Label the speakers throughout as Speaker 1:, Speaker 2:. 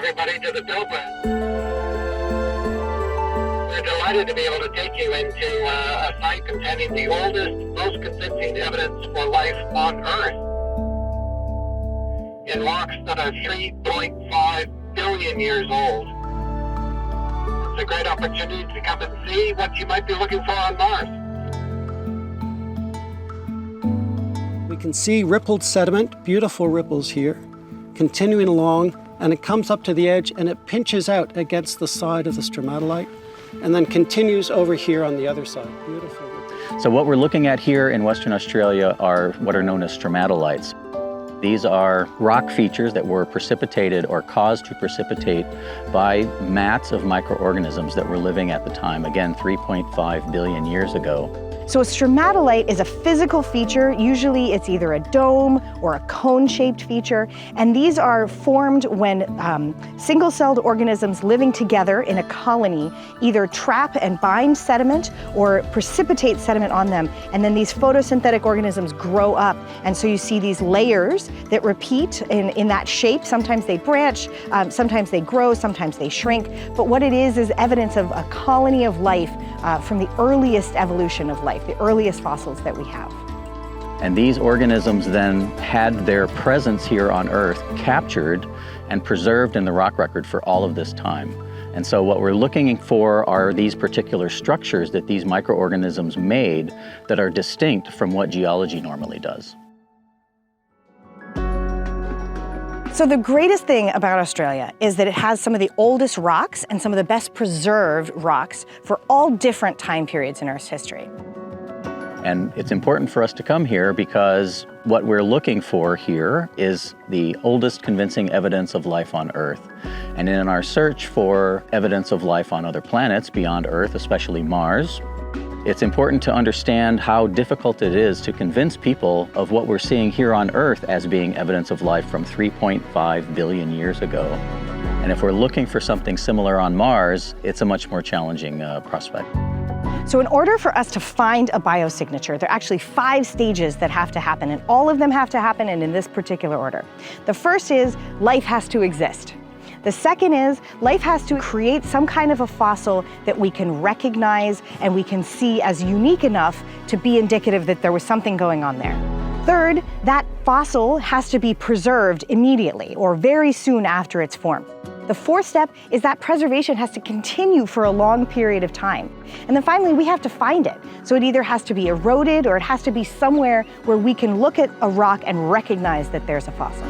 Speaker 1: everybody to the Pilgrim. We're delighted to be able to take you into a site containing the oldest, most convincing evidence for life on Earth in rocks that are 3.5 billion years old. It's a great opportunity to come and see what you might be looking for on Mars.
Speaker 2: We can see rippled sediment, beautiful ripples here, continuing along, and it comes up to the edge and it pinches out against the side of the stromatolite and then continues over here on the other side. Beautiful.
Speaker 3: So what we're looking at here in Western Australia are what are known as stromatolites. These are rock features that were precipitated or caused to precipitate by mats of microorganisms that were living at the time, again, 3.5 billion years ago.
Speaker 4: So a stromatolite is a physical feature. Usually it's either a dome or a cone-shaped feature. And these are formed when single-celled organisms living together in a colony either trap and bind sediment or precipitate sediment on them. And then these photosynthetic organisms grow up. And so you see these layers that repeat in that shape. Sometimes they branch, sometimes they grow, sometimes they shrink. But what it is evidence of a colony of life from the earliest evolution of life, the earliest fossils that we have.
Speaker 3: And these organisms then had their presence here on Earth captured and preserved in the rock record for all of this time. And so what we're looking for are these particular structures that these microorganisms made that are distinct from what geology normally does.
Speaker 4: So the greatest thing about Australia is that it has some of the oldest rocks and some of the best preserved rocks for all different time periods in Earth's history.
Speaker 3: And it's important for us to come here because what we're looking for here is the oldest convincing evidence of life on Earth. And in our search for evidence of life on other planets beyond Earth, especially Mars, it's important to understand how difficult it is to convince people of what we're seeing here on Earth as being evidence of life from 3.5 billion years ago. And if we're looking for something similar on Mars, it's a much more challenging prospect.
Speaker 4: So in order for us to find a biosignature, there are actually 5 stages that have to happen, and all of them have to happen and in this particular order. The first is life has to exist. The second is life has to create some kind of a fossil that we can recognize and we can see as unique enough to be indicative that there was something going on there. Third, that fossil has to be preserved immediately or very soon after it's formed. The fourth step is that preservation has to continue for a long period of time. And then finally, we have to find it. So it either has to be eroded or it has to be somewhere where we can look at a rock and recognize that there's a fossil.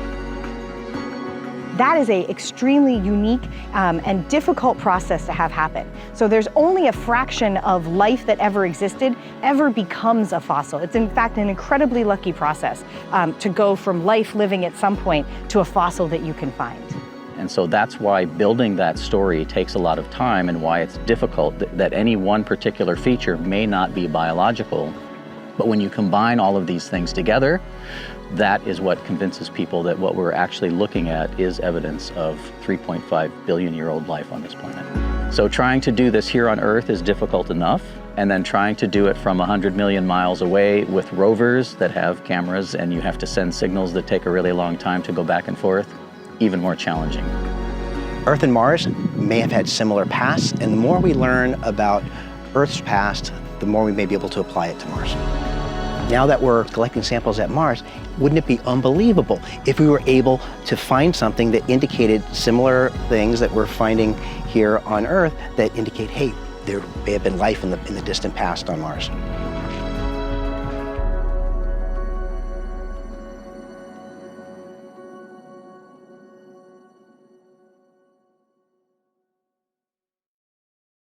Speaker 4: That is an extremely unique and difficult process to have happen. So there's only a fraction of life that ever existed ever becomes a fossil. It's in fact an incredibly lucky process to go from life living at some point to a fossil that you can find.
Speaker 3: And so that's why building that story takes a lot of time and why it's difficult that any one particular feature may not be biological. But when you combine all of these things together, that is what convinces people that what we're actually looking at is evidence of 3.5 billion-year-old life on this planet. So trying to do this here on Earth is difficult enough, and then trying to do it from 100 million miles away with rovers that have cameras and you have to send signals that take a really long time to go back and forth, even more challenging.
Speaker 5: Earth and Mars may have had similar pasts, and the more we learn about Earth's past, the more we may be able to apply it to Mars. Now that we're collecting samples at Mars, wouldn't it be unbelievable if we were able to find something that indicated similar things that we're finding here on Earth that indicate, hey, there may have been life in the distant past on Mars.